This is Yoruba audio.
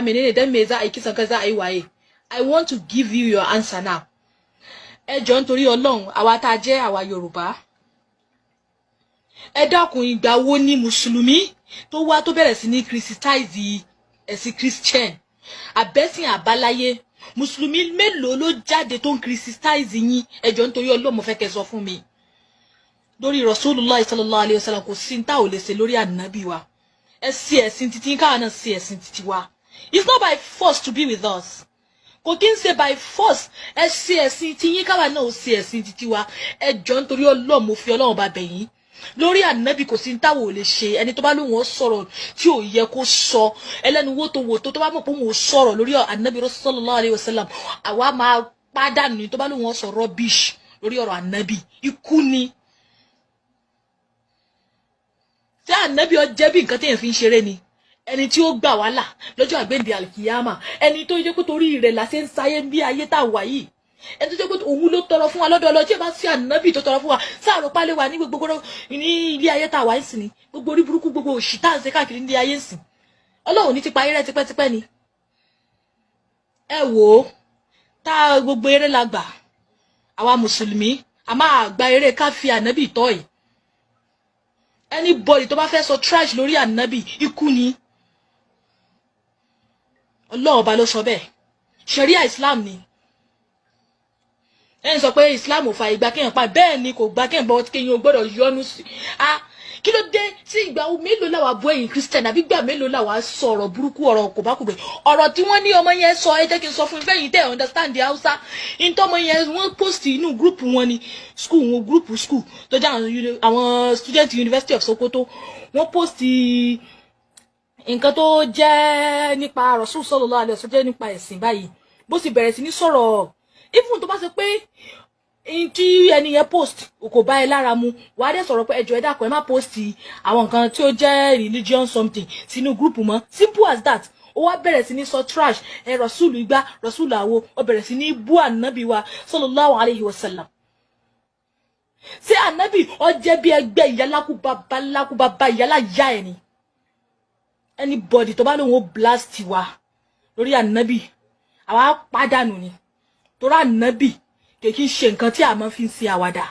menene dan me za a yi kisan ka za a yi waye. I want to give you your answer now. Ẹ jọ̀ọ́ nítorí Ọlọ́run àwa tá jẹ́ àwa Yorùbá. Ẹ dákun ìgbà wo ni Mùsùlùmí tó wá tó bẹ̀rẹ̀ sí ní criticize ẹ̀sìn Christian. Àbẹ́sìn àbáláyé. Mùsùlùmí mélòó ló jáde tó ń criticize yín. Ẹ jọ̀ọ́ nítorí Ọlọ́run mo fẹ́ kẹ́ sọ fún mi. Lórí Rasulullah sallallahu alaihi wasallam kò sí nta ò lè ṣe lórí Ànábì wa. Ẹ sí ẹ̀sìn títí ká náà sí ẹ̀sìn títí wa. It's not by force to be with us. Kò kí n ṣe by force. Ẹ sí ẹ̀sìn tí yín ká náà ó sí ẹ̀sìn títí wa. Ẹ jọ̀ọ́ nítorí Ọlọ́run mo fi Ọlọ́run bá bẹ̀ yín. Lórí Ànábì kò sí nta ò lè ṣe. Ẹni tó bá lóhùn ó sọ̀rọ̀ tí ò yẹ kó sọ. Ẹlẹ́nu wo tó bá mọ̀ pé òun ò sọ̀rọ̀ lórí Ànábì sallallahu alaihi wasallam. Àwa máa pàdánù ni tó bá lóhùn ó sọ rubbish lórí ọ̀rọ̀ Ànábì. Ikú ni. Tí Ànábì ó jẹ́ bí nǹkan tí èèyàn fi ń ṣeré ni. Ẹni tí ó gbà wá là lọ́jọ́ àgbéǹde alkiyama. Ẹni tó jẹ́ pé torí rẹ̀ la ṣe ń sáyé bí ayé tá wà yìí. Ẹni tó jẹ́ pé òun ló tọrọ fún wa lọ́dọ̀ Ọlọ́run tí ẹ bá sí Ànábì tó tọrọ fún wa. Sáàrò pálé wa ní gbogbo ní ilé ayé tá wà ń sìn ni. Gbogbo orí burúkú gbogbo òṣì tá ń ṣe káàkiri ní ayé ń sìn. Ọlọ́run ní ti pa eré tipẹ́tipẹ́ ni. Ẹ wò ó tá gbogbo eré la gbà. Àwa Mùsùlùmí a máa gba eré ká fi Ànábì tọ́ yìí. Anybody tó bá fẹ́ sọ trash lórí Ànábì ikú ni. Ọlọ́run ọba ló sọ bẹ́ẹ̀. Sharia Islam ni. Ẹn sọ pé Islam ò fà ìgbà kéèyàn pa bẹ́ẹ̀ ni kò gbà kéèyàn bọ́ kéèyàn ò gbọ́dọ̀ yọnu sí. Kí ló dé sí ìgbà mélòó làwa bú ẹ̀yin Christian àbí ìgbà mélòó làwa sọ̀rọ̀ burúkú ọ̀rọ̀ kò bá kù bẹ̀. Ọ̀rọ̀ tí wọ́n ní ọmọ yẹn sọ ẹ jẹ́ kí n sọ fún yín bẹ́ẹ̀ yín tẹ́ understand the Hausa. Ìtọ́ ọmọ yẹn wọ́n post inú group wọn ni group school tó jẹ́ àwọn student University of Sokoto. Wọ́n post nǹkan tó jẹ́ nípa Rasul sallallahu alaihi wasallam nípa ẹ̀sìn báyìí. Bó sì bẹ̀rẹ̀ sí ní sọ̀rọ̀ even tó bá ṣe pé tí ẹni yẹn post kò bá ẹ lára mu wà á dẹ̀ sọ̀rọ̀ pé ẹ jọ̀ọ́ ẹ dákun ẹ má post àwọn nǹkan tí ó jẹ́ religion something sínú group mọ́. Simple as that. Ó wá bẹ̀rẹ̀ sí ní sọ trash Rasul igba Rasul àwo ó bẹ̀rẹ̀ sí ní bú Ànábì wa sallallahu alaihi wasallam. Ṣé Ànábì ó jẹ́ bí ẹgbẹ́ ìyálákú bàbá ìyálà yá ẹ̀ ni. Anybody tó bá lóun ó blast wa lórí Ànábì àwa pàdánù ni. Torí Ànábì kì í ṣe nǹkan tí a máa fi ń ṣe àwàdà.